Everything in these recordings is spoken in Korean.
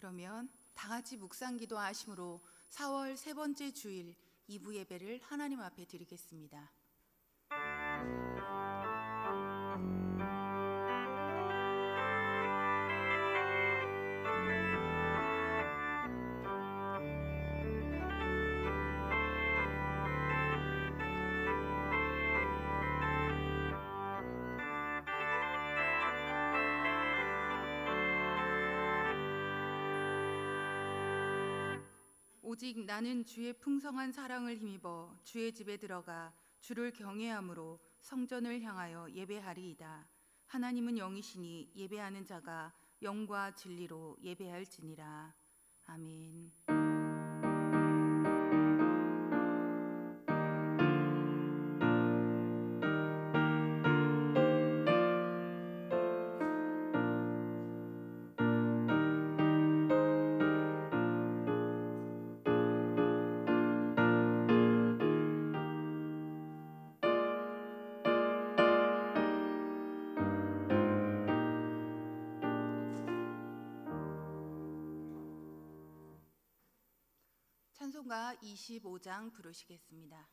그러면 다 같이 묵상기도 하심으로 4월 세 번째 주일 2부 예배를 하나님 앞에 드리겠습니다. 오직 나는 주의 풍성한 사랑을 힘입어 주의 집에 들어가 주를 경외함으로 성전을 향하여 예배하리이다. 하나님은 영이시니 예배하는 자가 영과 진리로 예배할지니라. 아멘. 찬송가 25장 부르시겠습니다.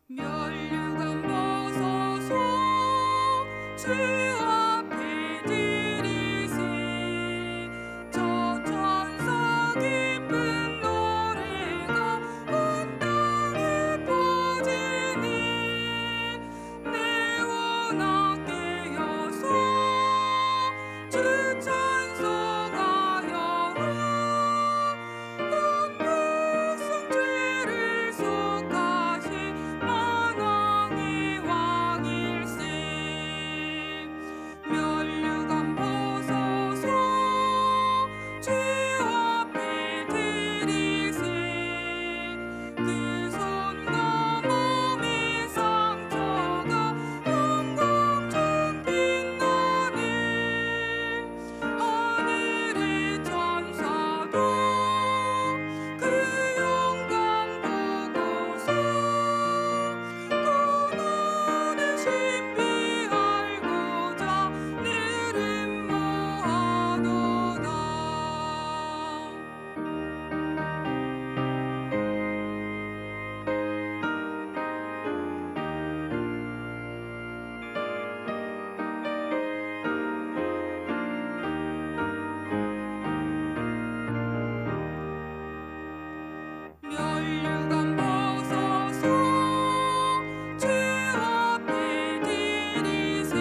면류관 벗어서 주 앞에 드리세. 저 천사 기쁜 노래가 온 땅에 퍼지니 내 원하게 여서 주 찬송하여라. 온 백성 죄를 속하신 만왕의 왕일세. 면류관 벗어서 주 앞에 드리세. 그 손과 몸의 상처가 영광처럼 빛나네. 하늘의 천사도 그 영광 보고서 고난을 신비하고자 내름 모아도다. 면류관 벗어서 주 앞에 드리세.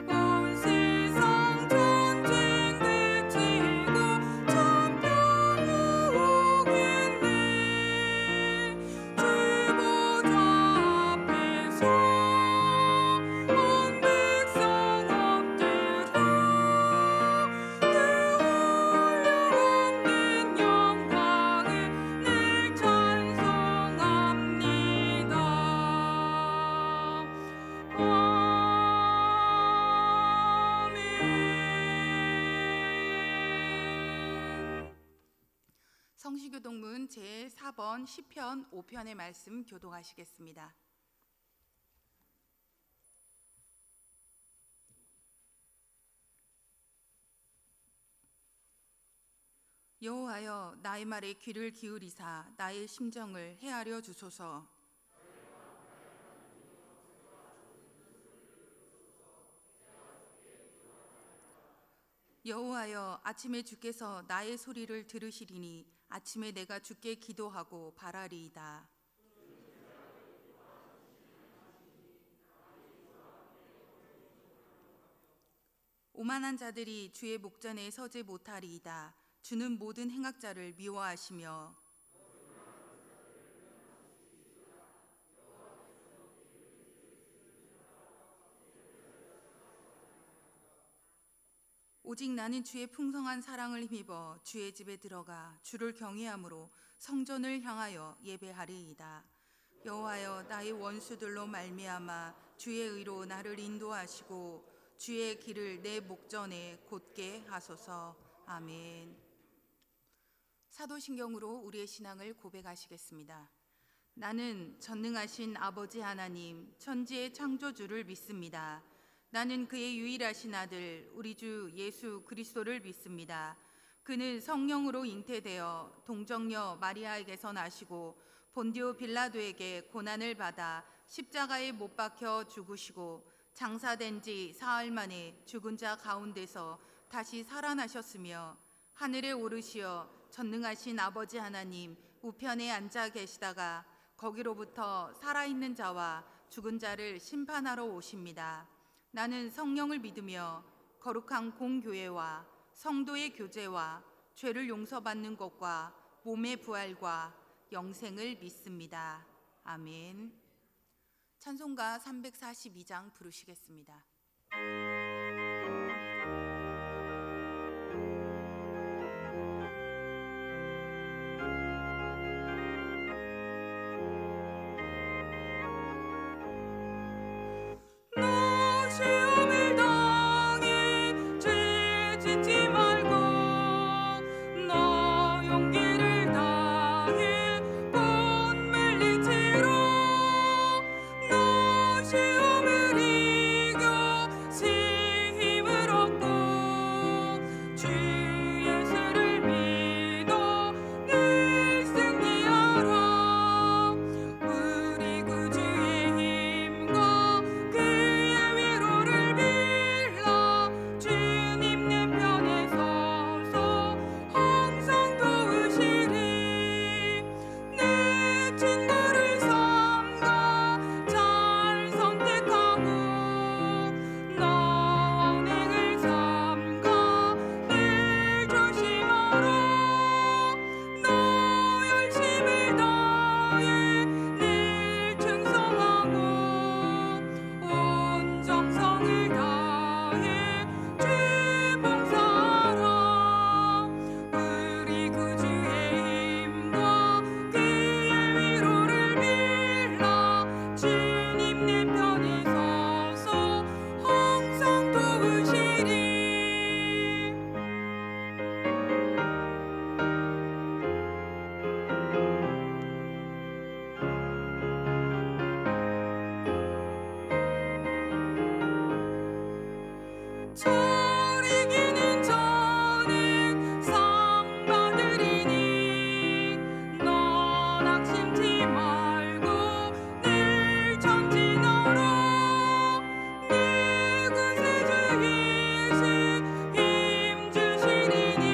온 세상 전쟁 그치고 천평이 오겠네. 주 보좌 앞에서 온 백성 엎드려 그 올려오는 영광을 늘 찬송합니다. 아멘. 성시교동문 제4번 시편 5편의 말씀 교독하시겠습니다. 여호와여, 나의 말에 귀를 기울이사 나의 심정을 헤아려 주소서. 여호와여, 아침에 주께서 나의 소리를 들으시리니 아침에 내가 주께 기도하고 바라리이다. 오만한 자들이 주의 목전에 서지 못하리이다. 주는 모든 행악자를 미워하시며 오직 나는 주의 풍성한 사랑을 힘입어 주의 집에 들어가 주를 경외함으로 성전을 향하여 예배하리이다. 여호와여, 나의 원수들로 말미암아 주의 의로 나를 인도하시고 주의 길을 내 목전에 곧게 하소서. 아멘. 사도신경으로 우리의 신앙을 고백하시겠습니다. 나는 전능하신 아버지 하나님, 천지의 창조주를 믿습니다. 나는 그의 유일하신 아들, 우리 주 예수 그리스도를 믿습니다. 그는 성령으로 잉태되어 동정녀 마리아에게서 나시고 본디오 빌라도에게 고난을 받아 십자가에 못 박혀 죽으시고 장사된 지 사흘 만에 죽은 자 가운데서 다시 살아나셨으며 하늘에 오르시어 전능하신 아버지 하나님 우편에 앉아 계시다가 거기로부터 살아있는 자와 죽은 자를 심판하러 오십니다. 나는 성령을 믿으며 거룩한 공교회와 성도의 교제와 죄를 용서받는 것과 몸의 부활과 영생을 믿습니다. 아멘. 찬송가 342장 부르시겠습니다. 시험을 당해 죄 짓지 말고 너 용기를 다해 본을 이치로 너 시험을 이겨 새 힘을 얻고 주 예수를 믿어 늘 승리하라. 우리 구주의 힘과 그의 위로를 빌라. 주님 내 편에 서서 항상 도우시리. 내 친구를 삼가 잘 선택하고 너 언행을 삼가 늘 조심하라. 너 열심을 다해 늘 충성하고 온 정성을 다해 주 봉사하라. 우리 구주의 힘과 그의 위로를 빌라. 주님 내 편에 서서 항상 도우시리. 절 이기는 자는 상 받으리니 너 낙심치 말고 늘 전진하라. 네 구세주이신 힘 주시리니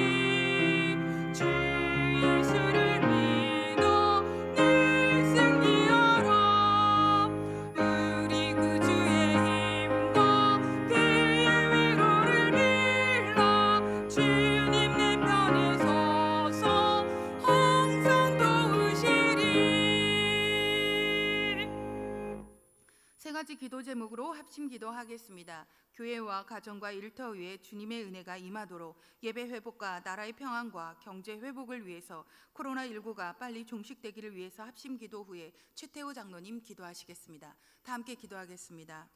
주 예수를 믿어 늘 승리하라. 우리 구주의 힘과 그의 위로를 빌라. 주님 내 편에 서서 항상 도우시리. 세 가지 기도 제목으로 합심 기도하겠습니다. 교회와 가정과 일터 위에 주님의 은혜가 임하도록, 예배 회복과 나라의 평안과 경제 회복을 위해서, 코로나19가 빨리 종식되기를 위해서 합심 기도 후에 최태호 장로님 기도하시겠습니다. 다 함께 기도하겠습니다.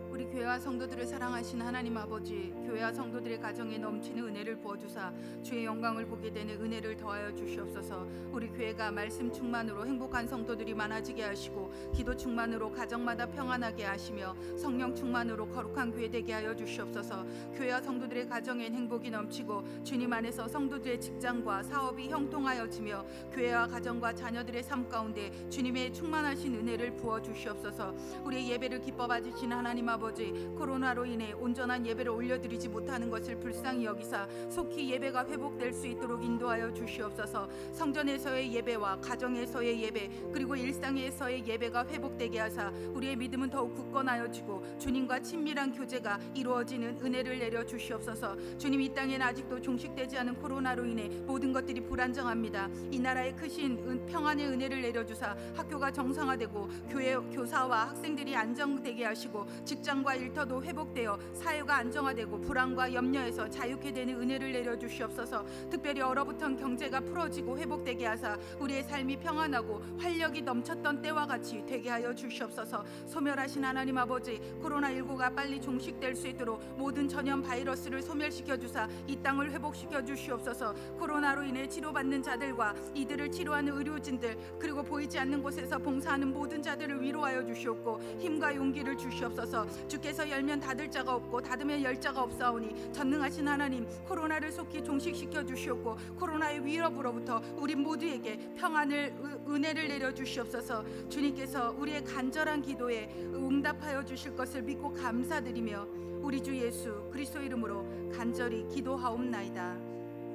우리 교회와 성도들을 사랑하신 하나님 아버지, 교회와 성도들의 가정에 넘치는 은혜를 부어주사 주의 영광을 보게 되는 은혜를 더하여 주시옵소서. 우리 교회가 말씀 충만으로 행복한 성도들이 많아지게 하시고 기도 충만으로 가정마다 평안하게 하시며 성령 충만으로 거룩한 교회 되게 하여 주시옵소서. 교회와 성도들의 가정엔 행복이 넘치고 주님 안에서 성도들의 직장과 사업이 형통하여지며 교회와 가정과 자녀들의 삶 가운데 주님의 충만하신 은혜를 부어 주시옵소서. 우리의 예배를 기뻐 봐주신 하나님 아버지, 코로나로 인해 온전한 예배를 올려드리지 못하는 것을 불쌍히 여기사 속히 예배가 회복될 수 있도록 인도하여 주시옵소서. 성전에서의 예배와 가정에서의 예배 그리고 일상에서의 예배가 회복되게 하사 우리의 믿음은 더욱 굳건하여지고 주님과 친밀한 교제가 이루어지는 은혜를 내려 주시옵소서. 주님, 이 땅엔 아직도 종식되지 않은 코로나로 인해 모든 것들이 불안정합니다. 이 나라에 크신 평안의 은혜를 내려주사 학교가 정상화되고 교회 교사와 학생들이 안정되게 하시고 직장 직장과 일터도 회복되어 사회가 안정화되고 불안과 염려에서 자유케 되는 은혜를 내려주시옵소서. 특별히 얼어붙은 경제가 풀어지고 회복되게 하사 우리의 삶이 평안하고 활력이 넘쳤던 때와 같이 되게 하여 주시옵소서. 소멸하신 하나님 아버지, 코로나19가 빨리 종식될 수 있도록 모든 전염 바이러스를 소멸시켜 주사 이 땅을 회복시켜 주시옵소서. 코로나로 인해 치료받는 자들과 이들을 치료하는 의료진들, 그리고 보이지 않는 곳에서 봉사하는 모든 자들을 위로하여 주시옵고 힘과 용기를 주시옵소서. 주께서 열면 닫을 자가 없고 닫으면 열 자가 없사오니 전능하신 하나님, 코로나를 속히 종식시켜 주시옵고 코로나의 위협으로부터 우리 모두에게 평안을 은혜를 내려 주시옵소서. 주님께서 우리의 간절한 기도에 응답하여 주실 것을 믿고 감사드리며 우리 주 예수 그리스도 이름으로 간절히 기도하옵나이다.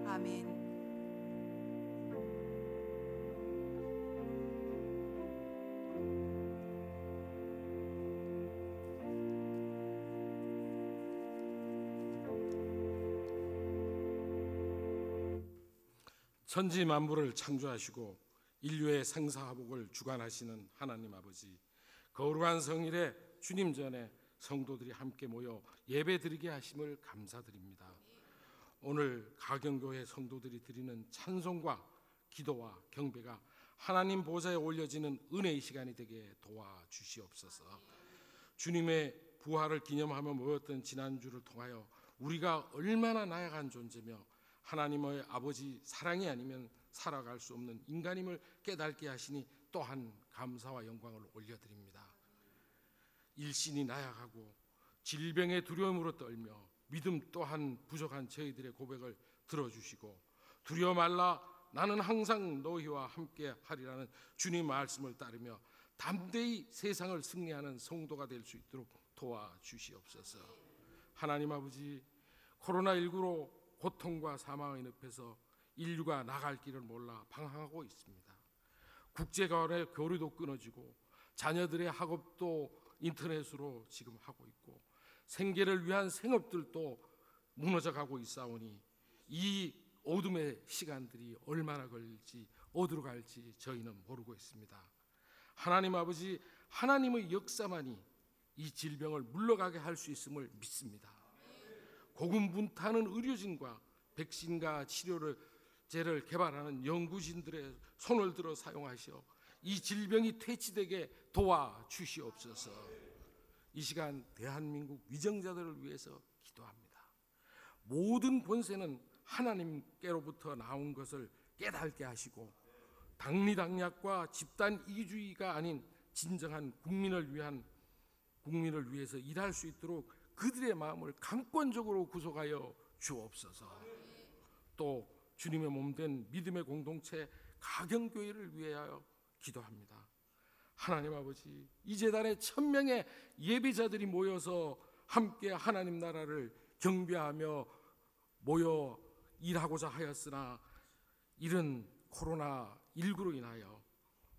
아멘. 천지 만물을 창조하시고 인류의 생사화복을 주관하시는 하나님 아버지, 거룩한 성일에 주님 전에 성도들이 함께 모여 예배드리게 하심을 감사드립니다. 오늘 가경교회 성도들이 드리는 찬송과 기도와 경배가 하나님 보좌에 올려지는 은혜의 시간이 되게 도와주시옵소서. 주님의 부활을 기념하며 모였던 지난주를 통하여 우리가 얼마나 나약한 존재며 하나님의 아버지 사랑이 아니면 살아갈 수 없는 인간임을 깨닫게 하시니 또한 감사와 영광을 올려드립니다. 일신이 나약하고 질병의 두려움으로 떨며 믿음 또한 부족한 저희들의 고백을 들어주시고 두려워 말라 나는 항상 너희와 함께 하리라는 주님 말씀을 따르며 담대히 세상을 승리하는 성도가 될 수 있도록 도와주시옵소서. 하나님 아버지, 코로나19로 고통과 사망의 늪에서 인류가 나갈 길을 몰라 방황하고 있습니다. 국제 간의 교류도 끊어지고 자녀들의 학업도 인터넷으로 지금 하고 있고 생계를 위한 생업들도 무너져 가고 있사오니 이 어둠의 시간들이 얼마나 걸릴지 어디로 갈지 저희는 모르고 있습니다. 하나님 아버지, 하나님의 역사만이 이 질병을 물러가게 할 수 있음을 믿습니다. 고군분투하는 의료진과 백신과 치료제를 개발하는 연구진들의 손을 들어 사용하시어 이 질병이 퇴치되게 도와주시옵소서. 이 시간 대한민국 위정자들을 위해서 기도합니다. 모든 본세는 하나님께로부터 나온 것을 깨닫게 하시고 당리당략과 집단 이기주의가 아닌 진정한 국민을 위해서 일할 수 있도록 그들의 마음을 강권적으로 구속하여 주옵소서. 또 주님의 몸된 믿음의 공동체 가경교회를 위하여 기도합니다. 하나님 아버지, 이 재단에 1000명의 예배자들이 모여서 함께 하나님 나라를 경배하며 모여 일하고자 하였으나 이런 코로나19로 인하여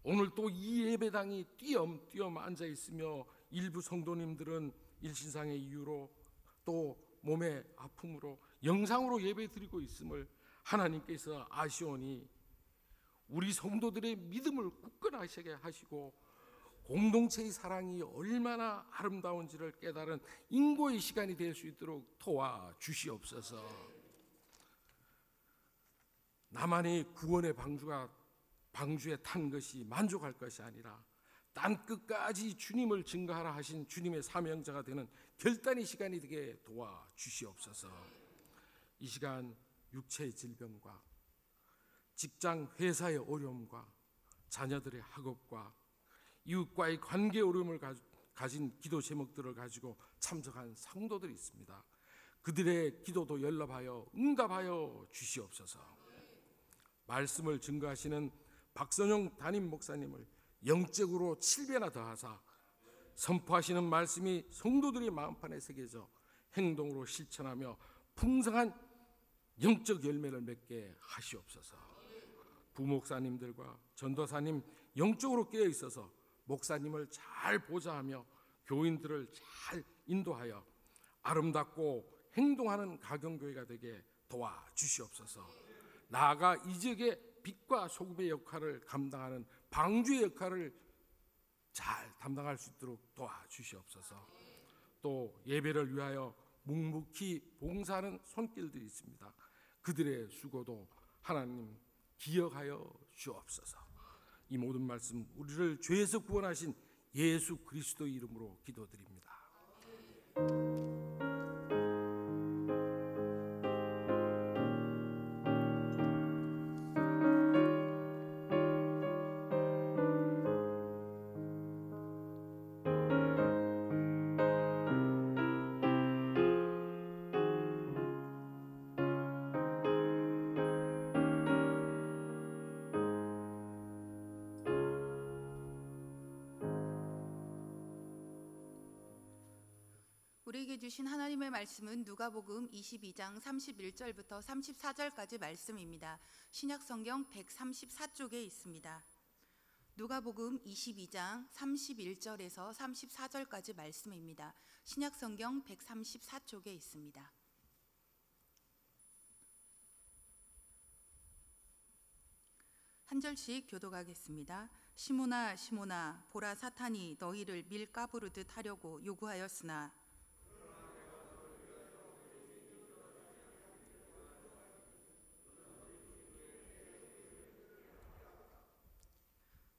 오늘 또 이 예배당이 띄엄띄엄 앉아 있으며 일부 성도님들은 일신상의 이유로 또 몸의 아픔으로 영상으로 예배 드리고 있음을 하나님께서 아시오니 우리 성도들의 믿음을 굳건하시게 하시고 공동체의 사랑이 얼마나 아름다운지를 깨달은 인고의 시간이 될 수 있도록 도와주시옵소서. 나만의 구원의 방주에 탄 것이 만족할 것이 아니라 땅 끝까지 주님을 증거하라 하신 주님의 사명자가 되는 결단의 시간이 되게 도와주시옵소서. 이 시간 육체의 질병과 직장 회사의 어려움과 자녀들의 학업과 이웃과의 관계 어려움을 가진 기도 제목들을 가지고 참석한 성도들이 있습니다. 그들의 기도도 연락하여 응답하여 주시옵소서. 말씀을 증거하시는 박선용 담임 목사님을 영적으로 7배나 더하사 선포하시는 말씀이 성도들의 마음판에 새겨져 행동으로 실천하며 풍성한 영적 열매를 맺게 하시옵소서. 부목사님들과 전도사님 영적으로 깨어 있어서 목사님을 잘 보좌하며 교인들을 잘 인도하여 아름답고 행동하는 가경교회가 되게 도와주시옵소서. 나아가 이 지역의 빛과 소금의 역할을 감당하는 방주의 역할을 잘 담당할 수 있도록 도와주시옵소서. 또 예배를 위하여 묵묵히 봉사하는 손길들이 있습니다. 그들의 수고도 하나님 기억하여 주옵소서. 이 모든 말씀 우리를 죄에서 구원하신 예수 그리스도의 이름으로 기도드립니다. 우리에게 주신 하나님의 말씀은 누가복음 22장 31절부터 34절까지 말씀입니다. 신약성경 134쪽에 있습니다. 누가복음 22장 31절에서 34절까지 말씀입니다. 신약성경 134쪽에 있습니다. 한 절씩 교독하겠습니다. 시몬아 시몬아 보라 사탄이 너희를 밀가부르듯 하려고 요구하였으나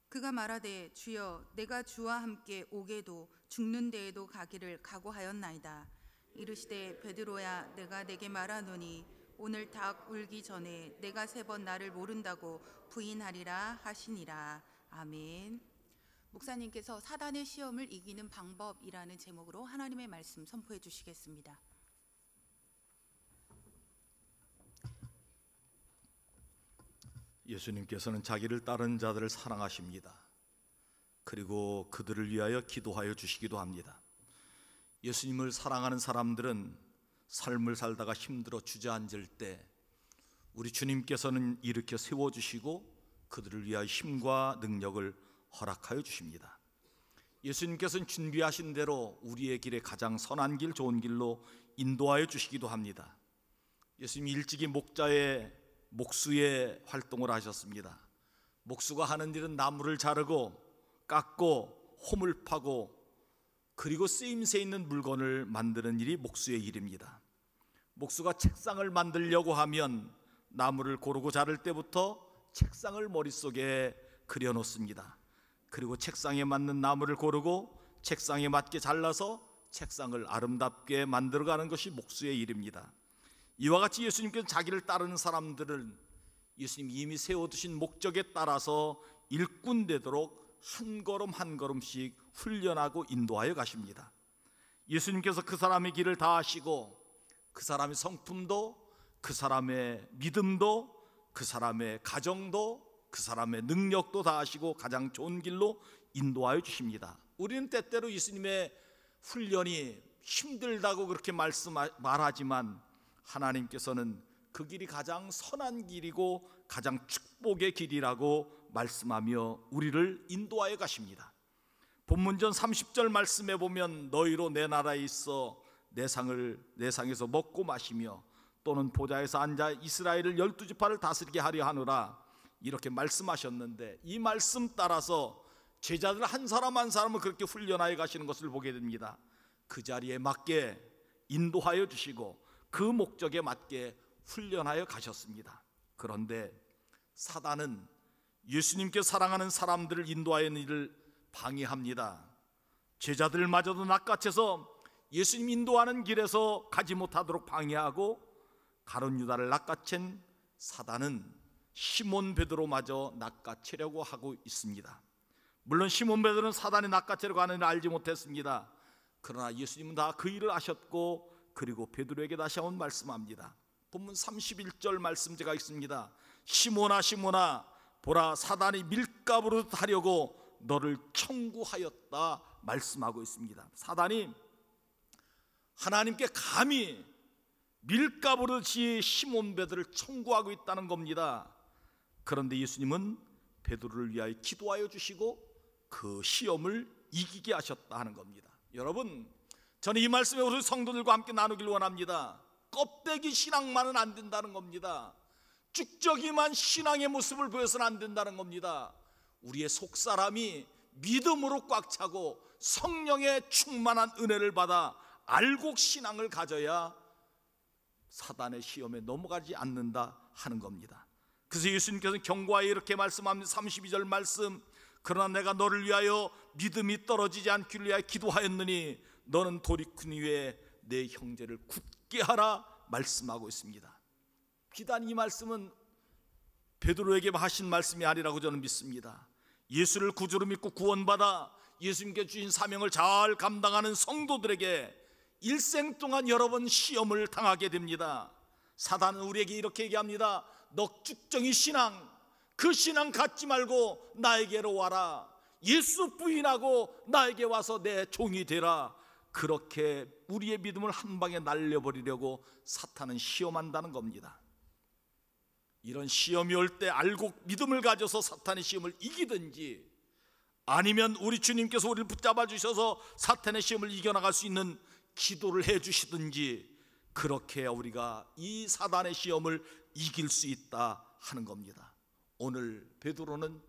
그가 말하되 주여 내가 주와 함께 오게도 죽는 데에도 가기를 각오하였나이다. 이르시되 베드로야 내가 내게 말하노니 오늘 닭 울기 전에 내가 3번 나를 모른다고 부인하리라 하시니라. 아멘. 목사님께서 사단의 시험을 이기는 방법이라는 제목으로 하나님의 말씀 선포해 주시겠습니다. 예수님께서는 자기를 따르는 자들을 사랑하십니다. 그리고 그들을 위하여 기도하여 주시기도 합니다. 예수님을 사랑하는 사람들은 삶을 살다가 힘들어 주저앉을 때 우리 주님께서는 일으켜 세워주시고 그들을 위하여 힘과 능력을 허락하여 주십니다. 예수님께서는 준비하신 대로 우리의 길에 가장 선한 길, 좋은 길로 인도하여 주시기도 합니다. 예수님이 일찍이 목수의 활동을 하셨습니다. 목수가 하는 일은 나무를 자르고 깎고 홈을 파고 그리고 쓰임새 있는 물건을 만드는 일이 목수의 일입니다. 목수가 책상을 만들려고 하면 나무를 고르고 자를 때부터 책상을 머릿속에 그려놓습니다. 그리고 책상에 맞는 나무를 고르고 책상에 맞게 잘라서 책상을 아름답게 만들어가는 것이 목수의 일입니다. 이와 같이 예수님께서 자기를 따르는 사람들은 예수님이 이미 세워두신 목적에 따라서 일꾼 되도록 한 걸음 한 걸음씩 훈련하고 인도하여 가십니다. 예수님께서 그 사람의 길을 다 하시고 그 사람의 성품도 그 사람의 믿음도 그 사람의 가정도 그 사람의 능력도 다 하시고 가장 좋은 길로 인도하여 주십니다. 우리는 때때로 예수님의 훈련이 힘들다고 그렇게 말하지만 하나님께서는 그 길이 가장 선한 길이고 가장 축복의 길이라고 말씀하며 우리를 인도하여 가십니다. 본문전 30절 말씀에 보면 너희로 내 나라에 있어 내 상에서 먹고 마시며 또는 보좌에서 앉아 이스라엘을 12지파를 다스리게 하려 하노라 이렇게 말씀하셨는데 이 말씀 따라서 제자들 한 사람 한 사람을 그렇게 훈련하여 가시는 것을 보게 됩니다. 그 자리에 맞게 인도하여 주시고 그 목적에 맞게 훈련하여 가셨습니다. 그런데 사단은 예수님께 사랑하는 사람들을 인도하는 일을 방해합니다. 제자들마저도 낚아채서 예수님 인도하는 길에서 가지 못하도록 방해하고 가룟 유다를 낚아챈 사단은 시몬 베드로마저 낚아채려고 하고 있습니다. 물론 시몬 베드로는 사단이 낚아채려고 하는 일을 알지 못했습니다. 그러나 예수님은 다 그 일을 아셨고 그리고 베드로에게 다시 한번 말씀합니다. 본문 31절 말씀 제가 있습니다. 시몬아 시몬아 보라 사단이 밀가부로 하려고 너를 청구하였다 말씀하고 있습니다. 사단이 하나님께 감히 밀가부르듯이 시몬 베드로를 청구하고 있다는 겁니다. 그런데 예수님은 베드로를 위하여 기도하여 주시고 그 시험을 이기게 하셨다 하는 겁니다. 여러분, 저는 이 말씀에 우리 성도들과 함께 나누길 원합니다. 껍데기 신앙만은 안 된다는 겁니다. 쭉저기만 신앙의 모습을 보여서는 안 된다는 겁니다. 우리의 속사람이 믿음으로 꽉 차고 성령의 충만한 은혜를 받아 알곡 신앙을 가져야 사단의 시험에 넘어가지 않는다 하는 겁니다. 그래서 예수님께서는 경고하여 이렇게 말씀합니다. 32절 말씀, 그러나 내가 너를 위하여 믿음이 떨어지지 않기를 위하여 기도하였느니 너는 돌이킨 후에 내 형제를 굳게 하라 말씀하고 있습니다. 비단 이 말씀은 베드로에게 하신 말씀이 아니라고 저는 믿습니다. 예수를 구주로 믿고 구원받아 예수님께 주신 사명을 잘 감당하는 성도들에게 일생 동안 여러 번 시험을 당하게 됩니다. 사단은 우리에게 이렇게 얘기합니다. 넉죽정이 신앙, 그 신앙 갖지 말고 나에게로 와라. 예수 부인하고 나에게 와서 내 종이 되라. 그렇게 우리의 믿음을 한 방에 날려버리려고 사탄은 시험한다는 겁니다. 이런 시험이 올 때 알고 믿음을 가져서 사탄의 시험을 이기든지, 아니면 우리 주님께서 우리를 붙잡아 주셔서 사탄의 시험을 이겨나갈 수 있는 기도를 해 주시든지, 그렇게 해야 우리가 이 사단의 시험을 이길 수 있다 하는 겁니다. 오늘 베드로는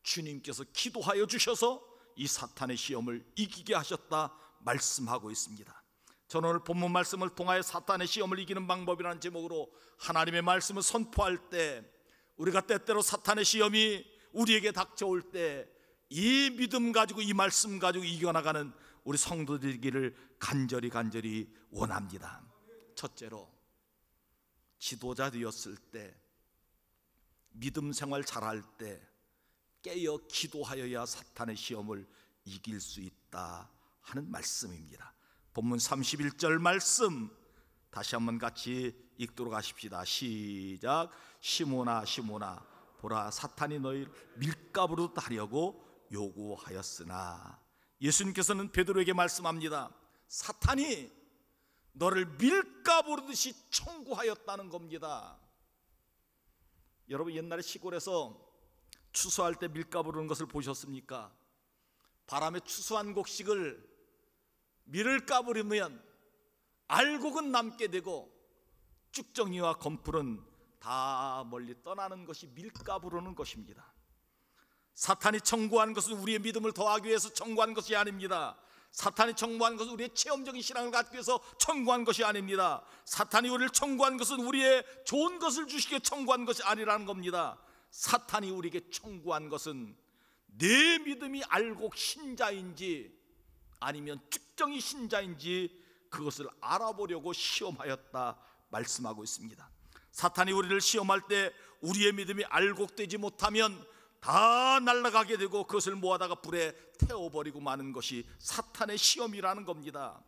주님께서 기도하여 주셔서 이 사탄의 시험을 이기게 하셨다 말씀하고 있습니다. 저는 오늘 본문 말씀을 통하여 사탄의 시험을 이기는 방법이라는 제목으로 하나님의 말씀을 선포할 때, 우리가 때때로 사탄의 시험이 우리에게 닥쳐올 때 이 믿음 가지고, 이 말씀 가지고 이겨나가는 우리 성도들이기를 간절히 원합니다. 첫째로, 지도자 되었을 때, 믿음 생활 잘할 때 깨어 기도하여야 사탄의 시험을 이길 수 있다 하는 말씀입니다. 본문 31절 말씀 다시 한번 같이 읽도록 하십시다. 시작. 시몬아 시몬아, 보라 사탄이 너희를 밀가부로 하려고 요구하였으나. 예수님께서는 베드로에게 말씀합니다. 사탄이 너를 밀가부르듯이 청구하였다는 겁니다. 여러분, 옛날에 시골에서 추수할 때 밀가부르는 것을 보셨습니까? 바람에 추수한 곡식을 밀을 까부리면 알곡은 남게 되고 쭉정이와 검풀은 다 멀리 떠나는 것이 밀가부르는 것입니다. 사탄이 청구한 것은 우리의 믿음을 더하기 위해서 청구한 것이 아닙니다. 사탄이 청구한 것은 우리의 체험적인 신앙을 갖기 위해서 청구한 것이 아닙니다. 사탄이 우리를 청구한 것은 우리의 좋은 것을 주시기 위해 청구한 것이 아니라는 겁니다. 사탄이 우리에게 청구한 것은 내 믿음이 알곡 신자인지 아니면 쭉정이 신자인지 그것을 알아보려고 시험하였다 말씀하고 있습니다. 사탄이 우리를 시험할 때 우리의 믿음이 알곡되지 못하면 다 날아가게 되고 그것을 모아다가 불에 태워버리고 마는 것이 사탄의 시험이라는 겁니다.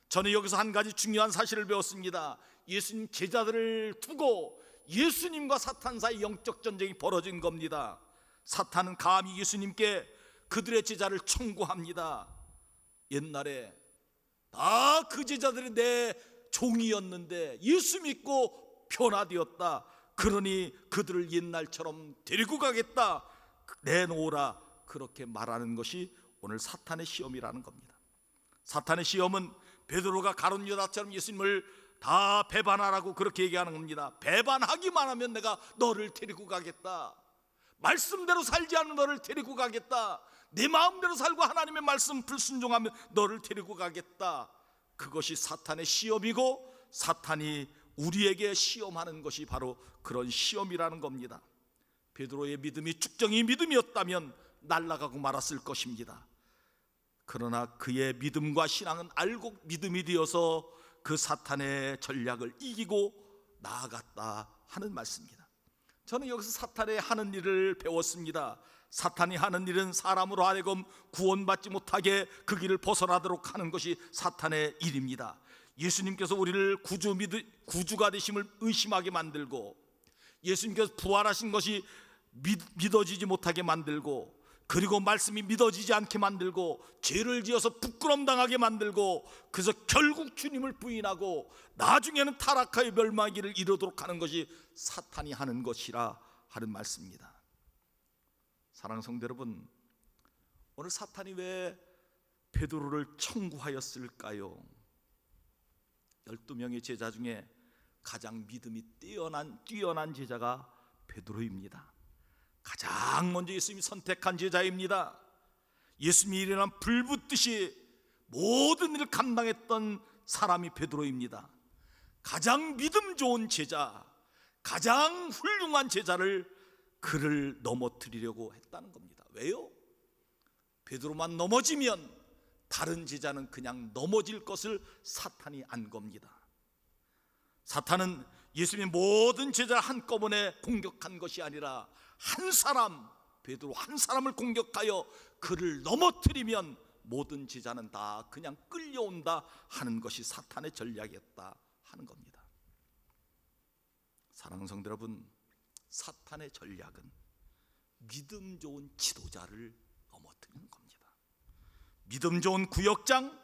저는 여기서 한 가지 중요한 사실을 배웠습니다. 예수님 제자들을 두고 예수님과 사탄 사이 영적 전쟁이 벌어진 겁니다. 사탄은 감히 예수님께 그들의 제자를 청구합니다. 옛날에 다 그 제자들이 내 종이었는데 예수 믿고 변화되었다. 그러니 그들을 옛날처럼 데리고 가겠다. 내놓으라. 그렇게 말하는 것이 오늘 사탄의 시험이라는 겁니다. 사탄의 시험은 베드로가 가룟 유다처럼 예수님을 다 배반하라고 그렇게 얘기하는 겁니다. 배반하기만 하면 내가 너를 데리고 가겠다. 말씀대로 살지 않는 너를 데리고 가겠다. 내 마음대로 살고 하나님의 말씀 불순종하면 너를 데리고 가겠다. 그것이 사탄의 시험이고 사탄이 우리에게 시험하는 것이 바로 그런 시험이라는 겁니다. 베드로의 믿음이 쭉정이 믿음이었다면 날아가고 말았을 것입니다. 그러나 그의 믿음과 신앙은 알곡 믿음이 되어서 그 사탄의 전략을 이기고 나아갔다 하는 말씀입니다. 저는 여기서 사탄의 하는 일을 배웠습니다. 사탄이 하는 일은 사람으로 하여금 구원받지 못하게 그 길을 벗어나도록 하는 것이 사탄의 일입니다. 예수님께서 우리를 구주가 되심을 의심하게 만들고, 예수님께서 부활하신 것이 믿어지지 못하게 만들고, 그리고 말씀이 믿어지지 않게 만들고, 죄를 지어서 부끄럼 당하게 만들고, 그래서 결국 주님을 부인하고 나중에는 타락하여 멸망하기를 이르도록 하는 것이 사탄이 하는 것이라 하는 말씀입니다. 사랑하는 성도 여러분, 오늘 사탄이 왜 베드로를 청구하였을까요? 12명의 제자 중에 가장 믿음이 뛰어난 제자가 베드로입니다. 가장 먼저 예수님이 선택한 제자입니다. 예수님이 일어난 불붙듯이 모든 일을 감당했던 사람이 베드로입니다. 가장 믿음 좋은 제자, 가장 훌륭한 제자를 그를 넘어뜨리려고 했다는 겁니다. 왜요? 베드로만 넘어지면 다른 제자는 그냥 넘어질 것을 사탄이 안 겁니다. 사탄은 예수님의 모든 제자를 한꺼번에 공격한 것이 아니라 한 사람, 베드로 한 사람을 공격하여 그를 넘어뜨리면 모든 제자는 다 그냥 끌려온다 하는 것이 사탄의 전략이었다 하는 겁니다. 사랑하는 성도 여러분, 사탄의 전략은 믿음 좋은 지도자를 넘어뜨리는 겁니다. 믿음 좋은 구역장,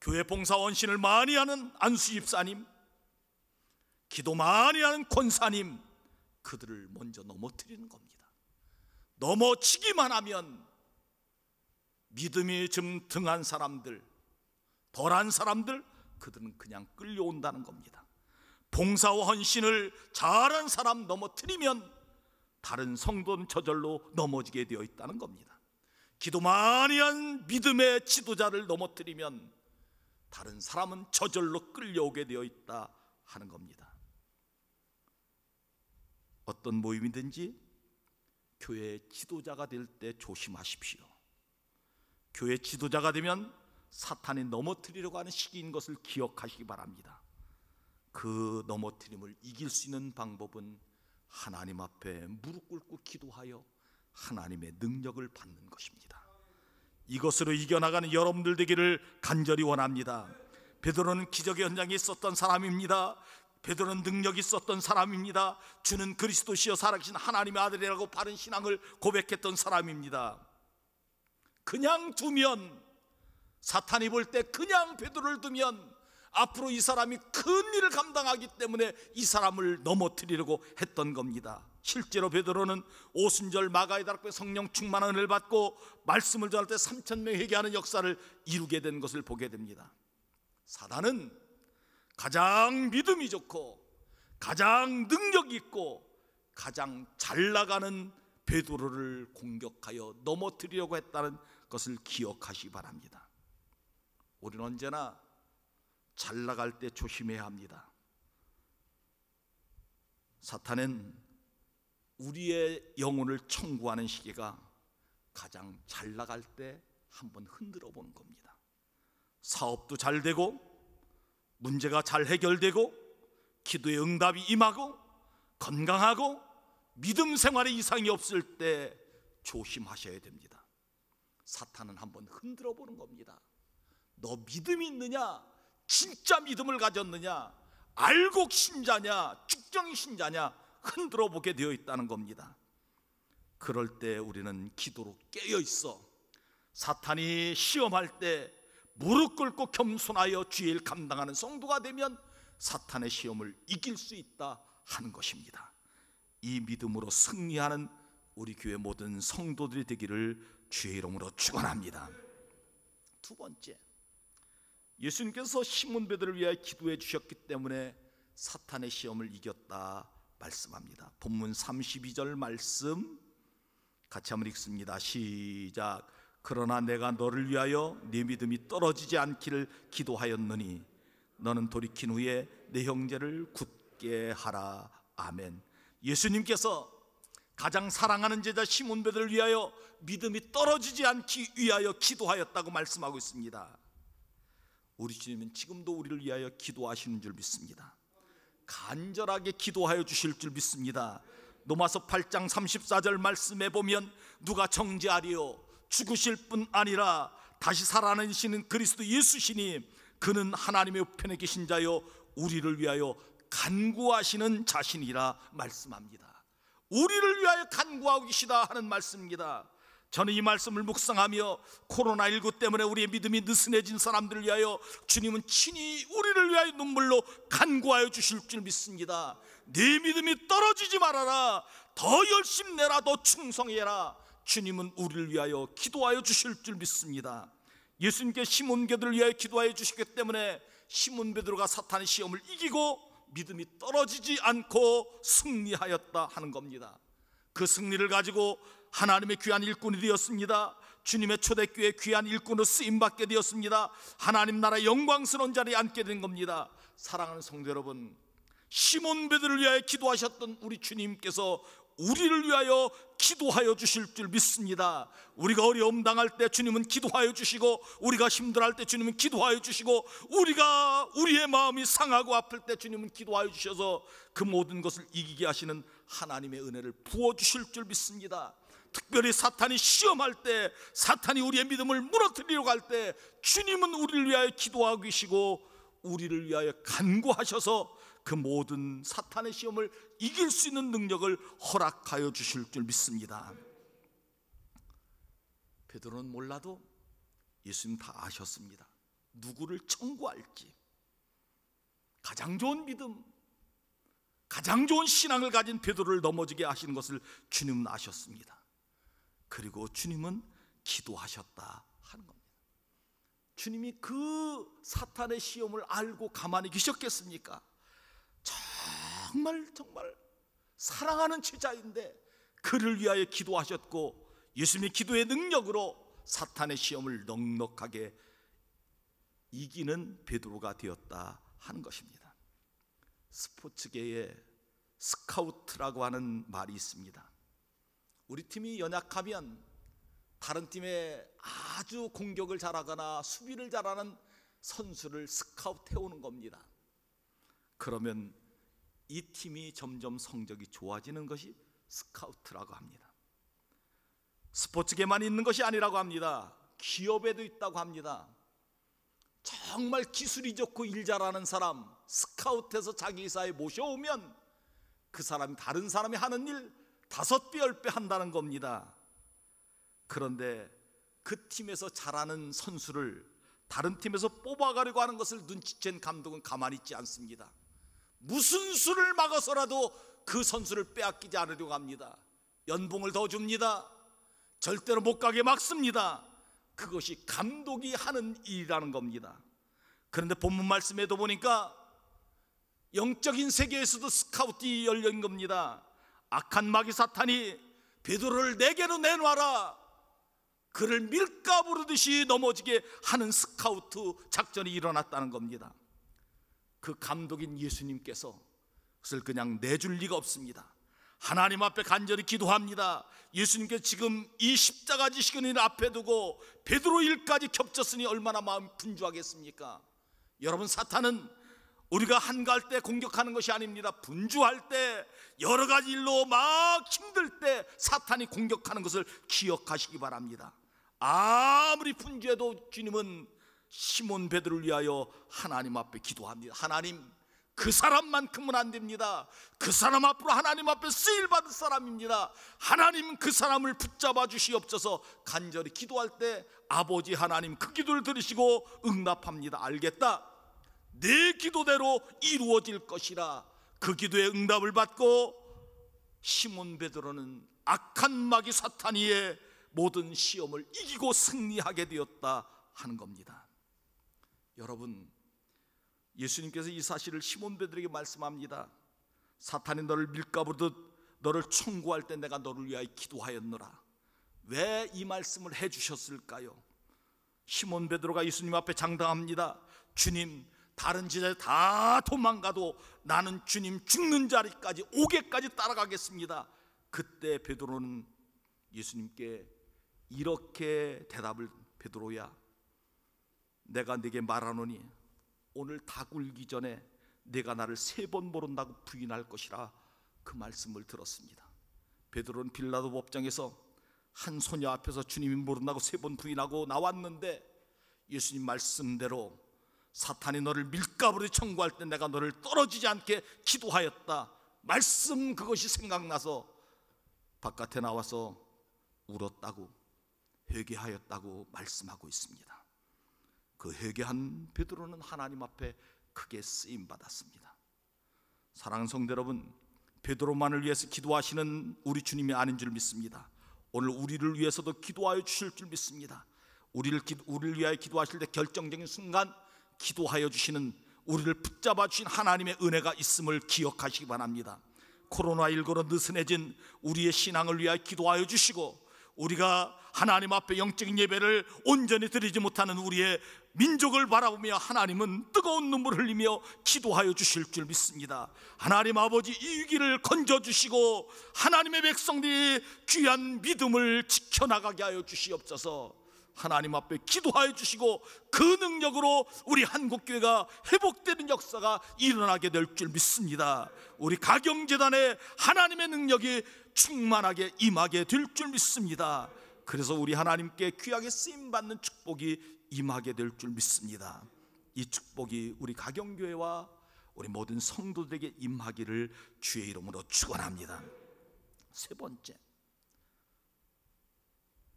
교회 봉사 원신을 많이 하는 안수 집사님, 기도 많이 하는 권사님, 그들을 먼저 넘어뜨리는 겁니다. 넘어치기만 하면 믿음이 좀 등한 사람들, 덜한 사람들, 그들은 그냥 끌려온다는 겁니다. 봉사와 헌신을 잘한 사람 넘어뜨리면 다른 성도는 저절로 넘어지게 되어 있다는 겁니다. 기도 많이 한 믿음의 지도자를 넘어뜨리면 다른 사람은 저절로 끌려오게 되어 있다 하는 겁니다. 어떤 모임이든지 교회 지도자가 될 때 조심하십시오. 교회 지도자가 되면 사탄이 넘어뜨리려고 하는 시기인 것을 기억하시기 바랍니다. 그 넘어뜨림을 이길 수 있는 방법은 하나님 앞에 무릎 꿇고 기도하여 하나님의 능력을 받는 것입니다. 이것으로 이겨나가는 여러분들 되기를 간절히 원합니다. 베드로는 기적의 현장에 있었던 사람입니다. 베드로는 능력이 있었던 사람입니다. 주는 그리스도시여 살아계신 하나님의 아들이라고 바른 신앙을 고백했던 사람입니다. 그냥 두면, 사탄이 볼 때 그냥 베드로를 두면 앞으로 이 사람이 큰 일을 감당하기 때문에 이 사람을 넘어뜨리려고 했던 겁니다. 실제로 베드로는 오순절 마가의 다락방에 성령 충만한 은혜를 받고 말씀을 전할 때 3,000명 회개하는 역사를 이루게 된 것을 보게 됩니다. 사단은 가장 믿음이 좋고 가장 능력 있고 가장 잘 나가는 베드로를 공격하여 넘어뜨리려고 했다는 것을 기억하시기 바랍니다. 우리는 언제나 잘 나갈 때 조심해야 합니다. 사탄은 우리의 영혼을 청구하는 시기가 가장 잘 나갈 때 한번 흔들어 보는 겁니다. 사업도 잘 되고 문제가 잘 해결되고 기도의 응답이 임하고 건강하고 믿음 생활에 이상이 없을 때 조심하셔야 됩니다. 사탄은 한번 흔들어 보는 겁니다. 너 믿음이 있느냐? 진짜 믿음을 가졌느냐? 알곡 신자냐? 죽정이 신자냐? 흔들어 보게 되어 있다는 겁니다. 그럴 때 우리는 기도로 깨어 있어 사탄이 시험할 때 무릎 꿇고 겸손하여 주의 일 감당하는 성도가 되면 사탄의 시험을 이길 수 있다 하는 것입니다. 이 믿음으로 승리하는 우리 교회 모든 성도들이 되기를 주의 이름으로 축원합니다. 두 번째, 예수님께서 시몬 베드로를 위하여 기도해 주셨기 때문에 사탄의 시험을 이겼다 말씀합니다. 본문 32절 말씀 같이 한번 읽습니다. 시작. 그러나 내가 너를 위하여 네 믿음이 떨어지지 않기를 기도하였느니 너는 돌이킨 후에 내 형제를 굳게 하라. 아멘. 예수님께서 가장 사랑하는 제자 시몬 베드로를 위하여 믿음이 떨어지지 않기 위하여 기도하였다고 말씀하고 있습니다. 우리 주님은 지금도 우리를 위하여 기도하시는 줄 믿습니다. 간절하게 기도하여 주실 줄 믿습니다. 로마서 8장 34절 말씀에 보면 누가 정죄하리요 죽으실 뿐 아니라 다시 살아나시는 그리스도 예수시니 그는 하나님의 우편에 계신 자요 우리를 위하여 간구하시는 자신이라 말씀합니다. 우리를 위하여 간구하고 계시다 하는 말씀입니다. 저는 이 말씀을 묵상하며 코로나19 때문에 우리의 믿음이 느슨해진 사람들을 위하여 주님은 친히 우리를 위하여 눈물로 간구하여 주실 줄 믿습니다. 네 믿음이 떨어지지 말아라. 더 열심 내라. 더 충성해라. 주님은 우리를 위하여 기도하여 주실 줄 믿습니다. 예수님께 시몬 베드로를 위하여 기도하여 주시기 때문에 시몬 베드로가 사탄의 시험을 이기고 믿음이 떨어지지 않고 승리하였다 하는 겁니다. 그 승리를 가지고 하나님의 귀한 일꾼이 되었습니다. 주님의 초대교회 귀한 일꾼으로 쓰임받게 되었습니다. 하나님 나라 영광스러운 자리에 앉게 된 겁니다. 사랑하는 성도 여러분, 시몬 베드로를 위하여 기도하셨던 우리 주님께서 우리를 위하여 기도하여 주실 줄 믿습니다. 우리가 어려움 당할 때 주님은 기도하여 주시고, 우리가 힘들어할 때 주님은 기도하여 주시고, 우리가 우리의 마음이 상하고 아플 때 주님은 기도하여 주셔서 그 모든 것을 이기게 하시는 하나님의 은혜를 부어주실 줄 믿습니다. 특별히 사탄이 시험할 때, 사탄이 우리의 믿음을 무너뜨리려고 할 때 주님은 우리를 위하여 기도하고 계시고 우리를 위하여 간구하셔서 그 모든 사탄의 시험을 이길 수 있는 능력을 허락하여 주실 줄 믿습니다. 베드로는 몰라도 예수님 다 아셨습니다. 누구를 청구할지. 가장 좋은 믿음, 가장 좋은 신앙을 가진 베드로를 넘어지게 하시는 것을 주님은 아셨습니다. 그리고 주님은 기도하셨다 하는 겁니다. 주님이 그 사탄의 시험을 알고 가만히 계셨겠습니까? 정말 사랑하는 제자인데 그를 위하여 기도하셨고, 예수님의 기도의 능력으로 사탄의 시험을 넉넉하게 이기는 베드로가 되었다 하는 것입니다. 스포츠계에 스카우트라고 하는 말이 있습니다. 우리 팀이 연약하면 다른 팀에 아주 공격을 잘하거나 수비를 잘하는 선수를 스카우트 해오는 겁니다. 그러면 이 팀이 점점 성적이 좋아지는 것이 스카우트라고 합니다. 스포츠계만 있는 것이 아니라고 합니다. 기업에도 있다고 합니다. 정말 기술이 좋고 일 잘하는 사람 스카우트해서 자기 회사에 모셔오면 그 사람이 다른 사람이 하는 일 5배, 10배 한다는 겁니다. 그런데 그 팀에서 잘하는 선수를 다른 팀에서 뽑아가려고 하는 것을 눈치챈 감독은 가만히 있지 않습니다. 무슨 수를 막아서라도 그 선수를 빼앗기지 않으려고 합니다. 연봉을 더 줍니다. 절대로 못 가게 막습니다. 그것이 감독이 하는 일이라는 겁니다. 그런데 본문 말씀에도 보니까 영적인 세계에서도 스카우트가 열린 겁니다. 악한 마귀 사탄이 베드로를 내게로 내놔라, 그를 밀가부르듯이 넘어지게 하는 스카우트 작전이 일어났다는 겁니다. 그 감독인 예수님께서 그것을 그냥 내줄 리가 없습니다. 하나님 앞에 간절히 기도합니다. 예수님께서 지금 이 십자가 지시는 일 앞에 두고 베드로 일까지 겹쳤으니 얼마나 마음이 분주하겠습니까? 여러분, 사탄은 우리가 한가할 때 공격하는 것이 아닙니다. 분주할 때, 여러 가지 일로 막 힘들 때 사탄이 공격하는 것을 기억하시기 바랍니다. 아무리 분주해도 주님은 시몬 베드로를 위하여 하나님 앞에 기도합니다. 하나님, 그 사람만큼은 안 됩니다. 그 사람 앞으로 하나님 앞에 쓰임받을 사람입니다. 하나님, 그 사람을 붙잡아 주시옵소서. 간절히 기도할 때 아버지 하나님 그 기도를 들으시고 응답합니다. 알겠다, 내 기도대로 이루어질 것이라. 그 기도에 응답을 받고 시몬 베드로는 악한 마귀 사탄이의 모든 시험을 이기고 승리하게 되었다 하는 겁니다. 여러분, 예수님께서 이 사실을 시몬 베드로에게 말씀합니다. 사탄이 너를 밀가부르듯 너를 청구할 때 내가 너를 위하여 기도하였노라. 왜 이 말씀을 해주셨을까요? 시몬 베드로가 예수님 앞에 장담합니다. 주님, 다른 제자 다 도망가도 나는 주님 죽는 자리까지 오게까지 따라가겠습니다. 그때 베드로는 예수님께 이렇게 대답을, 베드로야, 내가 네게 말하노니 오늘 다 굴기 전에 네가 나를 3번 모른다고 부인할 것이라 그 말씀을 들었습니다. 베드로는 빌라도 법정에서 한 소녀 앞에서 주님이 모른다고 3번 부인하고 나왔는데, 예수님 말씀대로 사탄이 너를 밀가부르 청구할 때 내가 너를 떨어지지 않게 기도하였다, 말씀 그것이 생각나서 바깥에 나와서 울었다고, 회개하였다고 말씀하고 있습니다. 그 회개한 베드로는 하나님 앞에 크게 쓰임받았습니다. 사랑하는 성도 여러분, 베드로만을 위해서 기도하시는 우리 주님이 아닌 줄 믿습니다. 오늘 우리를 위해서도 기도하여 주실 줄 믿습니다. 우리를 위하여 기도하실 때 결정적인 순간 기도하여 주시는, 우리를 붙잡아 주신 하나님의 은혜가 있음을 기억하시기 바랍니다. 코로나19로 느슨해진 우리의 신앙을 위하여 기도하여 주시고, 우리가 하나님 앞에 영적인 예배를 온전히 드리지 못하는 우리의 민족을 바라보며 하나님은 뜨거운 눈물을 흘리며 기도하여 주실 줄 믿습니다. 하나님 아버지, 이 위기를 건져주시고 하나님의 백성들이 귀한 믿음을 지켜나가게 하여 주시옵소서. 하나님 앞에 기도하여 주시고 그 능력으로 우리 한국교회가 회복되는 역사가 일어나게 될 줄 믿습니다. 우리 가경재단에 하나님의 능력이 충만하게 임하게 될 줄 믿습니다. 그래서 우리 하나님께 귀하게 쓰임받는 축복이 임하게 될 줄 믿습니다. 이 축복이 우리 가경교회와 우리 모든 성도들에게 임하기를 주의 이름으로 축원합니다. 세 번째,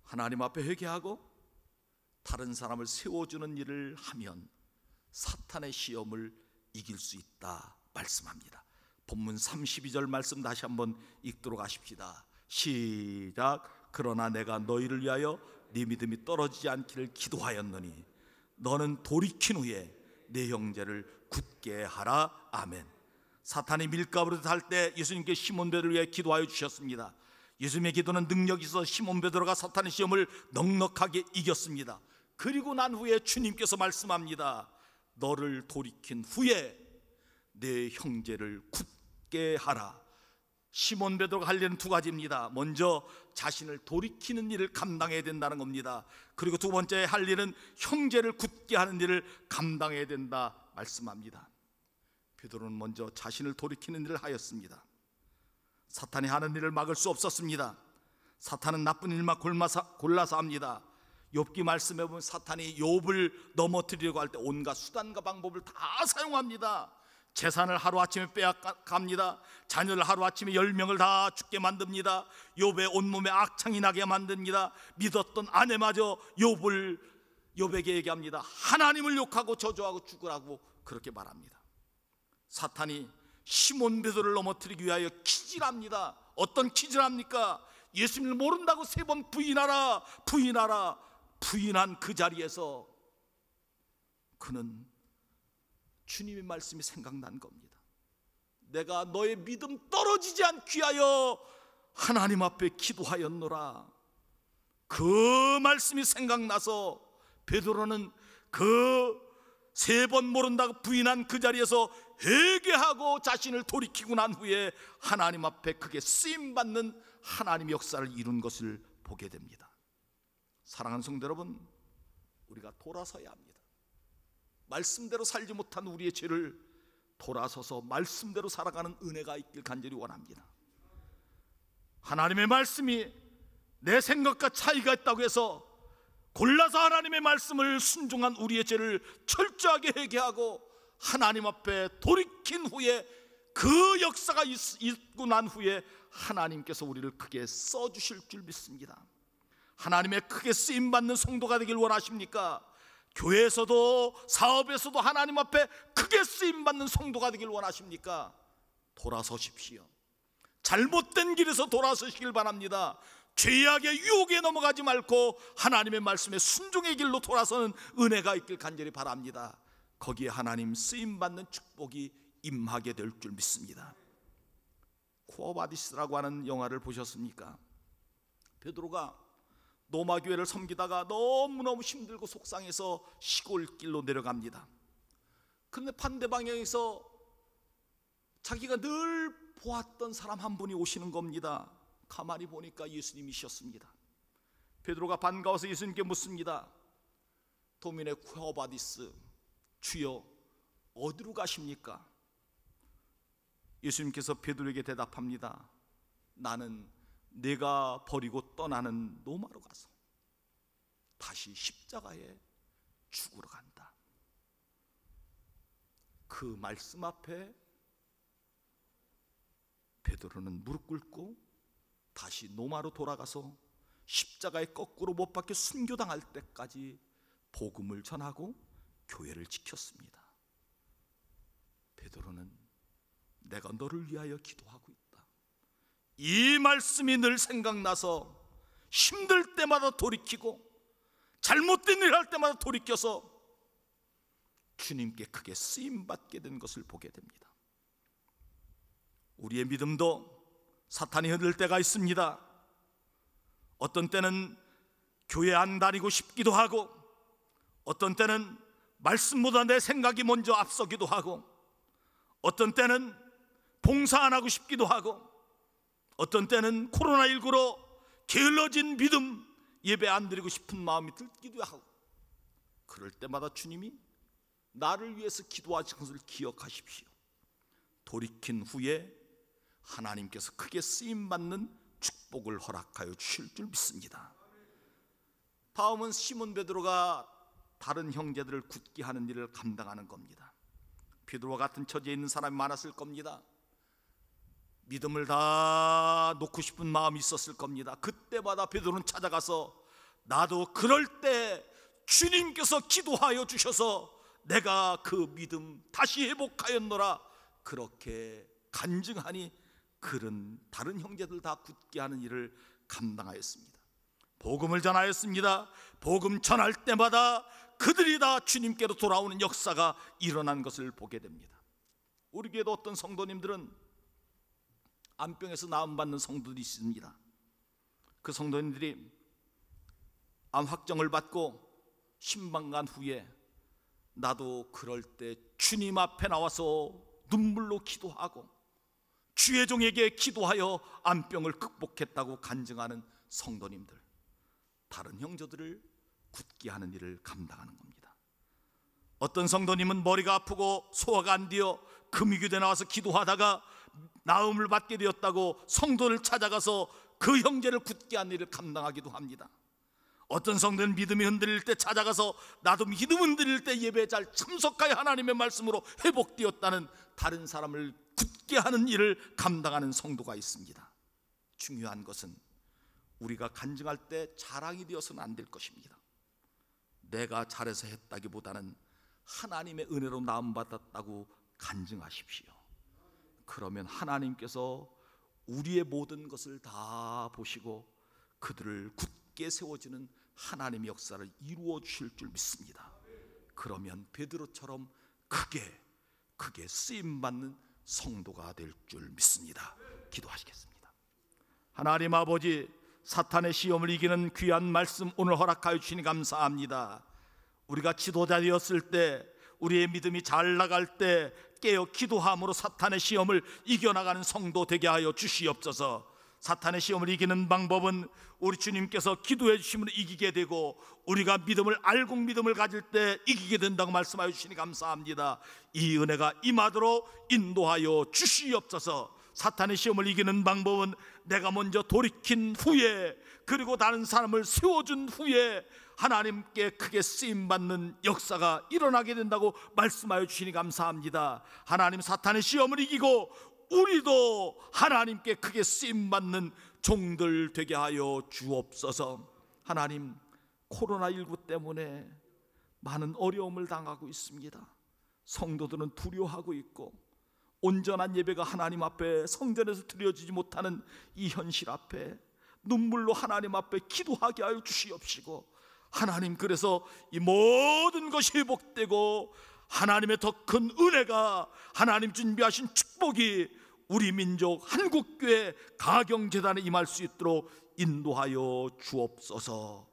하나님 앞에 회개하고 다른 사람을 세워주는 일을 하면 사탄의 시험을 이길 수 있다 말씀합니다. 본문 32절 말씀 다시 한번 읽도록 하십시다. 시작. 그러나 내가 너희를 위하여 네 믿음이 떨어지지 않기를 기도하였노니 너는 돌이킨 후에 내 형제를 굳게 하라. 아멘. 사탄이 밀가부를 할 때 예수님께 시몬 베드로를 위해 기도하여 주셨습니다. 예수님의 기도는 능력이 있어 시몬 베드로가 사탄의 시험을 넉넉하게 이겼습니다. 그리고 난 후에 주님께서 말씀합니다. 너를 돌이킨 후에 내 형제를 굳게 하라. 시몬 베드로가 할 일은 두 가지입니다. 먼저 자신을 돌이키는 일을 감당해야 된다는 겁니다. 그리고 두 번째 할 일은 형제를 굳게 하는 일을 감당해야 된다 말씀합니다. 베드로는 먼저 자신을 돌이키는 일을 하였습니다. 사탄이 하는 일을 막을 수 없었습니다. 사탄은 나쁜 일만 골라서 합니다. 욥기 말씀에 보면 사탄이 욥을 넘어뜨리려고 할 때 온갖 수단과 방법을 다 사용합니다. 재산을 하루아침에 빼앗갑니다. 자녀를 하루아침에 10명을 다 죽게 만듭니다. 욥의 온몸에 악창이 나게 만듭니다. 믿었던 아내마저 욥에게 얘기합니다. 하나님을 욕하고 저주하고 죽으라고 그렇게 말합니다. 사탄이 시몬 베드로를 넘어뜨리기 위하여 기질합니다. 어떤 기질합니까? 예수님을 모른다고 3번 부인하라 부인하라. 부인한 그 자리에서 그는 주님의 말씀이 생각난 겁니다. 내가 너의 믿음 떨어지지 않기 위하여 하나님 앞에 기도하였노라. 그 말씀이 생각나서 베드로는 그 3번 모른다고 부인한 그 자리에서 회개하고 자신을 돌이키고 난 후에 하나님 앞에 크게 쓰임받는 하나님의 역사를 이룬 것을 보게 됩니다. 사랑하는 성도 여러분, 우리가 돌아서야 합니다. 말씀대로 살지 못한 우리의 죄를 돌아서서 말씀대로 살아가는 은혜가 있길 간절히 원합니다. 하나님의 말씀이 내 생각과 차이가 있다고 해서 골라서 하나님의 말씀을 순종한 우리의 죄를 철저하게 회개하고 하나님 앞에 돌이킨 후에 그 역사가 있고 난 후에 하나님께서 우리를 크게 써주실 줄 믿습니다. 하나님의 크게 쓰임받는 성도가 되길 원하십니까? 교회에서도 사업에서도 하나님 앞에 크게 쓰임받는 성도가 되길 원하십니까? 돌아서십시오. 잘못된 길에서 돌아서시길 바랍니다. 죄악의 유혹에 넘어가지 말고 하나님의 말씀에 순종의 길로 돌아서는 은혜가 있길 간절히 바랍니다. 거기에 하나님 쓰임받는 축복이 임하게 될 줄 믿습니다. 쿠어바디스라고 하는 영화를 보셨습니까? 베드로가 로마 교회를 섬기다가 너무너무 힘들고 속상해서 시골길로 내려갑니다. 그런데 반대 방향에서 자기가 늘 보았던 사람 한 분이 오시는 겁니다. 가만히 보니까 예수님이셨습니다. 베드로가 반가워서 예수님께 묻습니다. 도미네 쿠어바디스, 주여 어디로 가십니까? 예수님께서 베드로에게 대답합니다. 나는 내가 버리고 떠나는 로마로 가서 다시 십자가에 죽으러 간다. 그 말씀 앞에 베드로는 무릎 꿇고 다시 로마로 돌아가서 십자가에 거꾸로 못 박혀 순교당할 때까지 복음을 전하고 교회를 지켰습니다. 베드로는 내가 너를 위하여 기도하고 있다. 이 말씀이 늘 생각나서 힘들 때마다 돌이키고 잘못된 일 할 때마다 돌이켜서 주님께 크게 쓰임받게 된 것을 보게 됩니다. 우리의 믿음도 사탄이 흔들 때가 있습니다. 어떤 때는 교회 안 다니고 싶기도 하고, 어떤 때는 말씀보다 내 생각이 먼저 앞서기도 하고, 어떤 때는 봉사 안 하고 싶기도 하고, 어떤 때는 코로나19로 게을러진 믿음, 예배 안 드리고 싶은 마음이 들기도 하고, 그럴 때마다 주님이 나를 위해서 기도하신 것을 기억하십시오. 돌이킨 후에 하나님께서 크게 쓰임받는 축복을 허락하여 주실 줄 믿습니다. 다음은 시몬 베드로가 다른 형제들을 굳게 하는 일을 감당하는 겁니다. 베드로와 같은 처지에 있는 사람이 많았을 겁니다. 믿음을 다 놓고 싶은 마음이 있었을 겁니다. 그때마다 베드로는 찾아가서 나도 그럴 때 주님께서 기도하여 주셔서 내가 그 믿음 다시 회복하였노라, 그렇게 간증하니 그런 다른 형제들 다 굳게 하는 일을 감당하였습니다. 복음을 전하였습니다. 복음 전할 때마다 그들이 다 주님께로 돌아오는 역사가 일어난 것을 보게 됩니다. 우리 교회도 어떤 성도님들은 암병에서 나음받는 성도들이 있습니다. 그 성도님들이 암 확정을 받고 신방간 후에 나도 그럴 때 주님 앞에 나와서 눈물로 기도하고 주의 종에게 기도하여 암병을 극복했다고 간증하는 성도님들, 다른 형제들을 굳게 하는 일을 감당하는 겁니다. 어떤 성도님은 머리가 아프고 소화가 안 되어 금요교대 나와서 기도하다가 나음을 받게 되었다고 성도를 찾아가서 그 형제를 굳게 하는 일을 감당하기도 합니다. 어떤 성도는 믿음이 흔들릴 때 찾아가서 나도 믿음 흔들릴 때 예배에 잘 참석하여 하나님의 말씀으로 회복되었다는 다른 사람을 굳게 하는 일을 감당하는 성도가 있습니다. 중요한 것은 우리가 간증할 때 자랑이 되어서는 안 될 것입니다. 내가 잘해서 했다기보다는 하나님의 은혜로 나음받았다고 간증하십시오. 그러면 하나님께서 우리의 모든 것을 다 보시고 그들을 굳게 세워주는 하나님의 역사를 이루어 주실 줄 믿습니다. 그러면 베드로처럼 크게 쓰임받는 성도가 될 줄 믿습니다. 기도하시겠습니다. 하나님 아버지, 사탄의 시험을 이기는 귀한 말씀 오늘 허락하여 주시니 감사합니다. 우리가 지도자 되었을 때, 우리의 믿음이 잘 나갈 때 깨어 기도함으로 사탄의 시험을 이겨나가는 성도 되게 하여 주시옵소서. 사탄의 시험을 이기는 방법은 우리 주님께서 기도해 주시면 이기게 되고, 우리가 믿음을 알고 믿음을 가질 때 이기게 된다고 말씀하여 주시니 감사합니다. 이 은혜가 임하도록 인도하여 주시옵소서. 사탄의 시험을 이기는 방법은 내가 먼저 돌이킨 후에, 그리고 다른 사람을 세워준 후에 하나님께 크게 쓰임받는 역사가 일어나게 된다고 말씀하여 주시니 감사합니다. 하나님, 사탄의 시험을 이기고 우리도 하나님께 크게 쓰임받는 종들 되게 하여 주옵소서. 하나님, 코로나19 때문에 많은 어려움을 당하고 있습니다. 성도들은 두려워하고 있고, 온전한 예배가 하나님 앞에 성전에서 드려지지 못하는 이 현실 앞에 눈물로 하나님 앞에 기도하게 하여 주시옵시고, 하나님, 그래서 이 모든 것이 회복되고 하나님의 더 큰 은혜가, 하나님 준비하신 축복이 우리 민족 한국교회 가경재단에 임할 수 있도록 인도하여 주옵소서.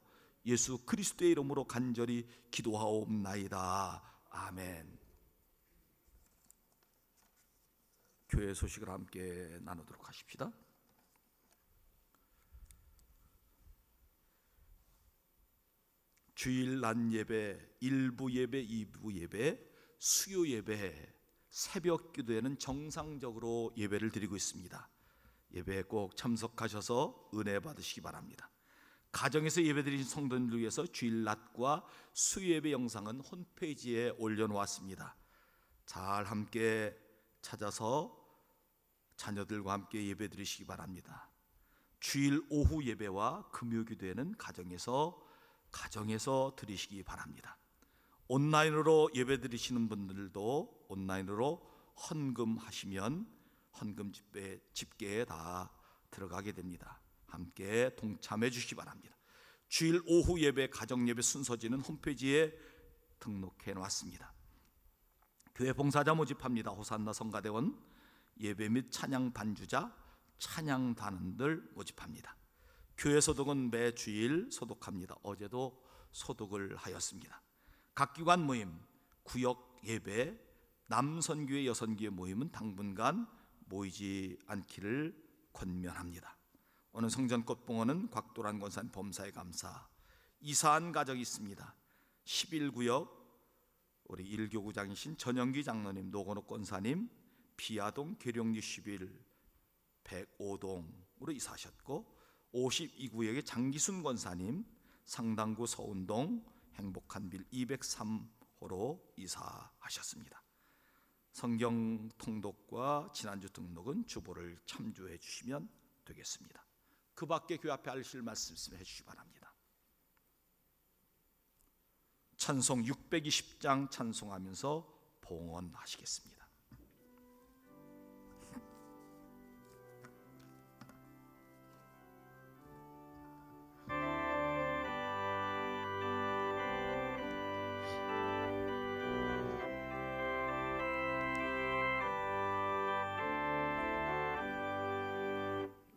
예수 그리스도의 이름으로 간절히 기도하옵나이다. 아멘. 교회 소식을 함께 나누도록 하십시다. 주일 낮 예배, 1부 예배, 2부 예배, 수요 예배, 새벽 기도에는 정상적으로 예배를 드리고 있습니다. 예배에 꼭 참석하셔서 은혜 받으시기 바랍니다. 가정에서 예배 드리신 성도님들 위해서 주일 낮과 수요 예배 영상은 홈페이지에 올려놓았습니다. 잘 함께 찾아서 자녀들과 함께 예배 드리시기 바랍니다. 주일 오후 예배와 금요 기도에는 가정에서 드리시기 바랍니다. 온라인으로 예배 드리시는 분들도 온라인으로 헌금하시면 헌금 집계에 다 들어가게 됩니다. 함께 동참해 주시기 바랍니다. 주일 오후 예배, 가정 예배 순서지는 홈페이지에 등록해 놨습니다. 교회 봉사자 모집합니다. 호산나 성가대원, 예배 및 찬양 반주자, 찬양단원들 모집합니다. 교회 소독은 매 주일 소독합니다. 어제도 소독을 하였습니다. 각 기관 모임, 구역 예배, 남선교회, 여선교회 모임은 당분간 모이지 않기를 권면합니다. 오늘 성전꽃봉헌은 곽도란 권사님 범사에 감사 이사한 가정이 있습니다. 11구역 우리 1교구장이신 전영기 장로님, 노건욱 권사님 비아동 계룡리 11 105동으로 이사하셨고, 52구역의 장기순 권사님 상당구 서운동 행복한빌 203호로 이사하셨습니다. 성경 통독과 지난주 등록은 주보를 참조해 주시면 되겠습니다. 그 밖에 교회 앞에 하실 말씀 있으면 해주시기 바랍니다. 찬송 620장 찬송하면서 봉헌하시겠습니다.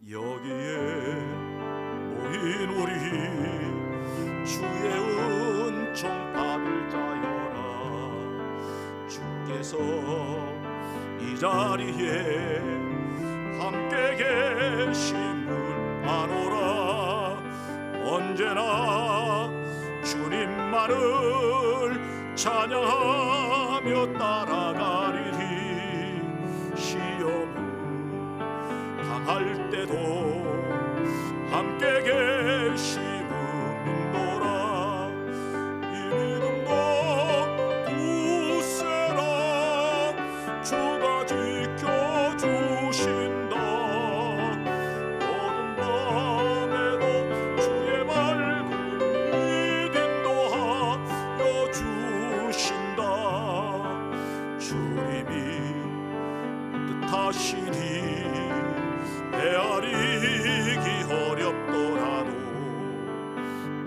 여기에 모인 우리 주의 은총 받을 자여라. 주께서 이 자리에 함께 계심을 아노라. 언제나 주님만을 찬양하며 따라가리니 시험을 당할 때도 함께 계심을 믿노라. 이 믿음도 굳세라. 주가 지켜주신다. 어두운 밤에도 주의 밝은 빛 인도하여 주신다. 주님이 뜻하시니 헤아리기 어렵더라도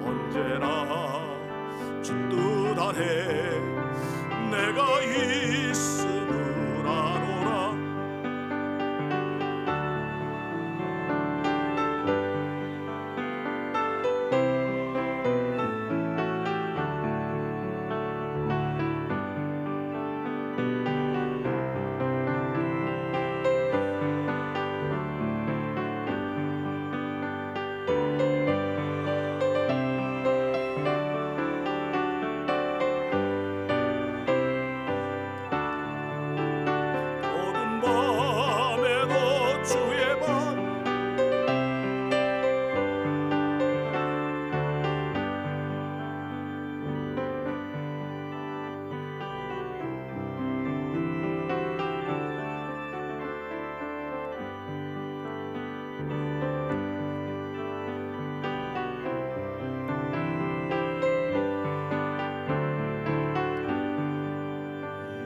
언제나 주 뜻 안에 내가 있음을 아노라.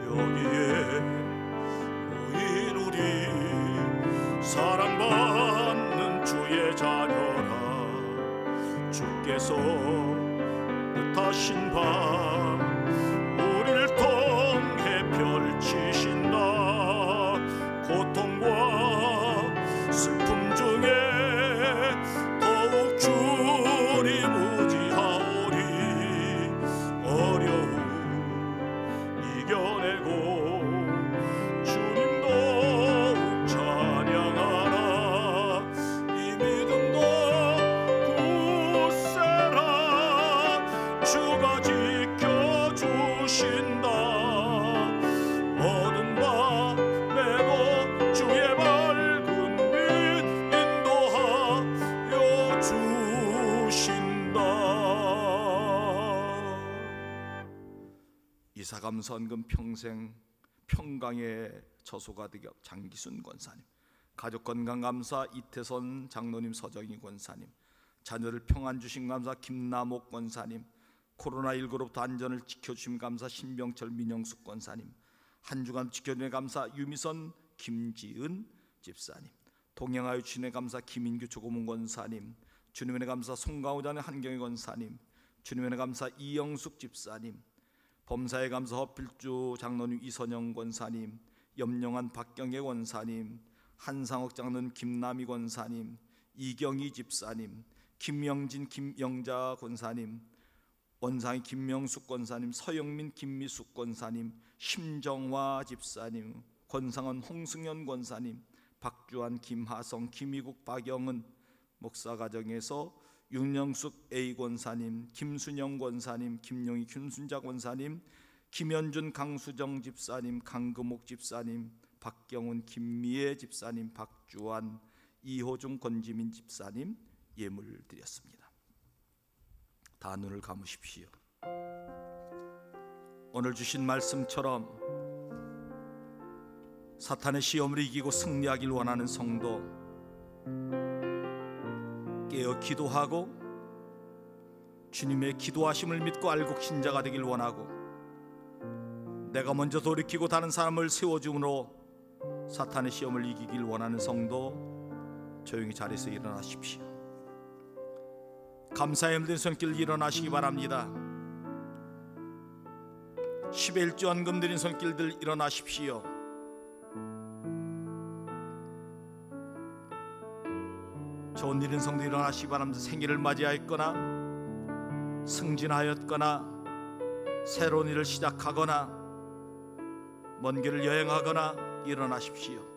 여기에 모인 우리 사랑받는 주의 자녀라. 주께서 뜻하신 바 우리를 통해 펼치신다. 고통과 슬픔 중에 더욱 주님 의지하오리. 어려움 이겨내고 주님 더욱 찬양하라. 이 믿음도 굳세라. 주가 지켜주신다. 어두운 밤에도 주의 밝은 빛 인도하여 주신다. 이사감선금 평생 평강의 저소가 되겨 장기순 권사님, 가족건강감사 이태선 장로님, 서정희 권사님, 자녀들 평안 주신 감사 김남옥 권사님, 코로나19로부터 안전을 지켜주신 감사 신병철 민영숙 권사님, 한 주간 지켜주신 감사 유미선 김지은 집사님, 동행하여 주신의 감사 김인규 조고문 권사님, 주님의 감사 송강호자의 한경희 권사님, 주님의 감사 이영숙 집사님, 범사의 감사 허필주 장로님, 이선영 권사님, 염영한 박경애 권사님, 한상옥 장로님, 김남희 권사님, 이경희 집사님, 김영진 김영자 권사님, 원상희 김명숙 권사님, 서영민 김미숙 권사님, 심정화 집사님, 권상원 홍승현 권사님, 박주환 김하성 김희국 박영은 목사 가정에서 윤영숙 A 권사님, 김순영 권사님, 김용희 김순자 권사님, 김현준 강수정 집사님, 강금옥 집사님, 박경훈 김미애 집사님, 박주환 이호중 권지민 집사님 예물 드렸습니다. 다 눈을 감으십시오. 오늘 주신 말씀처럼 사탄의 시험을 이기고 승리하길 원하는 성도, 깨어 기도하고 주님의 기도하심을 믿고 알고 신자가 되길 원하고, 내가 먼저 돌이키고 다른 사람을 세워줌으로 사탄의 시험을 이기길 원하는 성도, 조용히 자리에서 일어나십시오. 감사의 힘든 손길 일어나시기 바랍니다. 10의 1조 헌금 드린 손길들 일어나십시오. 좋은 일인 성도 일어나시기 바랍니다. 생일을 맞이하였거나 승진하였거나 새로운 일을 시작하거나 먼 길을 여행하거나 일어나십시오.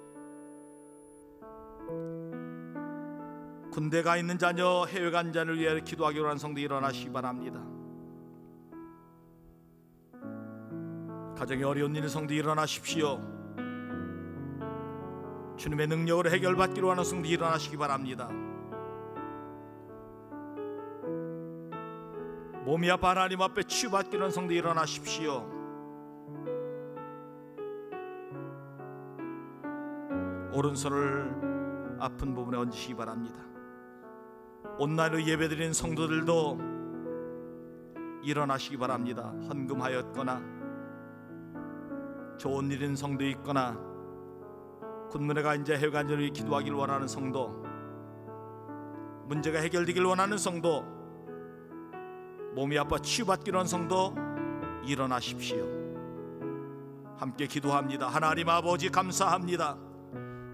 군대 가 있는 자녀, 해외 간 자를 위해 기도하기로 한 성도 일어나시기 바랍니다. 가정에 어려운 일인 성도 일어나십시오. 주님의 능력으로 해결받기로 하는 성도 일어나시기 바랍니다. 몸이 아파 하나님 앞에 치유받기로 하는 성도 일어나십시오. 오른손을 아픈 부분에 얹으시기 바랍니다. 온라인으로 예배드리는 성도들도 일어나시기 바랍니다. 헌금하였거나 좋은 일인 성도 있거나 군문에 가 이제 해외 간절히 기도하기를 원하는 성도, 문제가 해결되길 원하는 성도, 몸이 아파 치유받기로 한 성도 일어나십시오. 함께 기도합니다. 하나님 아버지 감사합니다.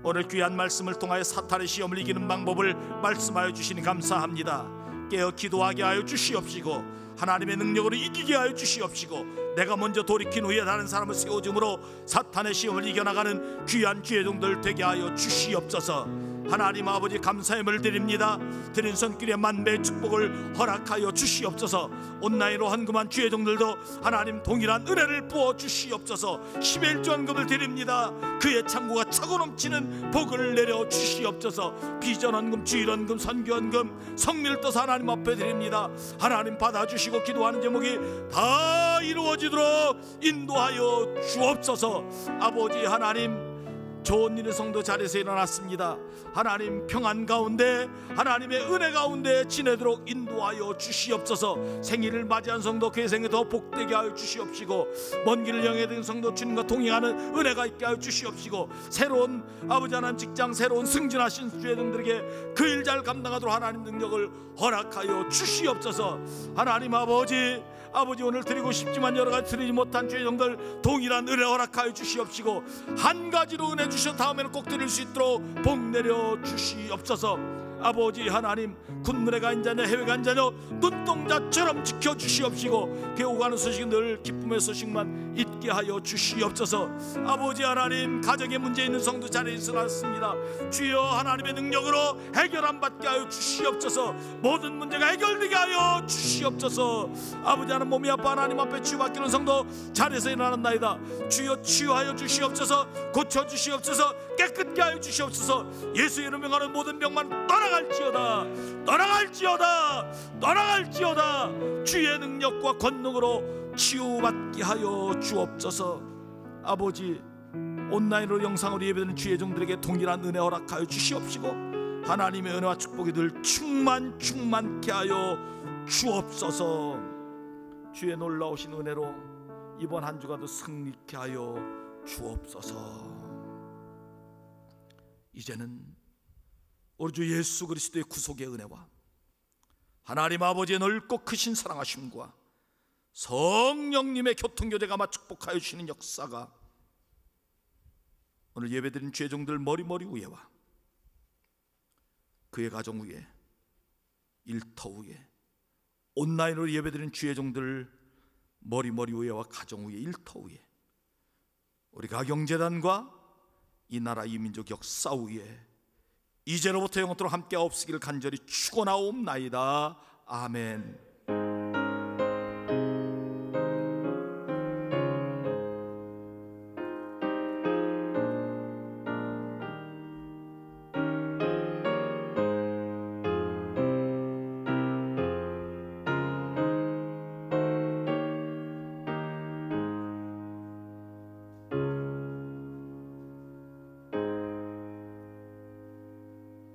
오늘 귀한 말씀을 통하여 사탄의 시험을 이기는 방법을 말씀하여 주시니 감사합니다. 깨어 기도하게 하여 주시옵시고 하나님의 능력으로 이기게 하여 주시옵시고 내가 먼저 돌이킨 후에 다른 사람을 세워줌으로 사탄의 시험을 이겨나가는 귀한 주의종들 되게 하여 주시옵소서. 하나님 아버지 감사의 힘을 드립니다. 드린 손길에 만배의 축복을 허락하여 주시옵소서. 온라인으로 헌금한 주의종들도 하나님 동일한 은혜를 부어 주시옵소서. 11조 헌금을 드립니다. 그의 창고가 차고 넘치는 복을 내려 주시옵소서. 비전 헌금, 주일 헌금, 선교 헌금, 성밀 떠서 하나님 앞에 드립니다. 하나님 받아주시고 기도하는 제목이 다 이루어지도록 인도하여 주옵소서. 아버지 하나님, 좋은 일의 성도 자리에서 일어났습니다. 하나님 평안 가운데 하나님의 은혜 가운데 지내도록 인도하여 주시옵소서. 생일을 맞이한 성도 그의 생에 더 복되게 하여 주시옵시고 먼 길을 영해 든 성도 주님과 동행하는 은혜가 있게 하여 주시옵시고 새로운 아버지 하나님 직장 새로운 승진하신 주의종들에게 그 일 잘 감당하도록 하나님 능력을 허락하여 주시옵소서. 하나님 아버지 오늘 드리고 싶지만 여러 가지 드리지 못한 주의종들 동일한 은혜 허락하여 주시옵시고 한 가지로 은혜 주셔 다음에는 꼭 드릴 수 있도록 복 내려 주시옵소서. 아버지 하나님, 군문에 간 자녀 해외 간 자녀 눈동자처럼 지켜주시옵시고 배우가는 소식은 늘 기쁨의 소식만 있게 하여 주시옵소서. 아버지 하나님, 가정에 문제 있는 성도 자리에 있었습니다. 주여 하나님의 능력으로 해결함 받게 하여 주시옵소서. 모든 문제가 해결되게 하여 주시옵소서. 아버지 하나님, 몸이 아파 하나님 앞에 치유받기는 성도 자리에서 일어났나이다. 주여 치유하여 주시옵소서. 고쳐주시옵소서. 깨끗게 하여 주시옵소서. 예수 이름으로 명하는 모든 병만 떠나갈지어다. 주의 능력과 권능으로 치유받게 하여 주옵소서. 아버지, 온라인으로 영상으로 예배드리는 주의 종들에게 동일한 은혜 허락하여 주시옵시고 하나님의 은혜와 축복이 늘 충만케 하여 주옵소서. 주의 놀라우신 은혜로 이번 한 주가도 승리케 하여 주옵소서. 이제는 우리 주 예수 그리스도의 구속의 은혜와 하나님 아버지의 넓고 크신 사랑하심과 성령님의 교통교제가 마 축복하여 주시는 역사가 오늘 예배드린 죄종들 머리 위에와 그의 가정 위에 일터 위에, 온라인으로 예배드리는 주의 종들 머리 위에와 가정 위에, 일터 위에, 우리 가경재단과 이 나라 이 민족 역사 위에 이제로부터 영원토록 함께 없으기를 간절히 축원하옵나이다. 아멘.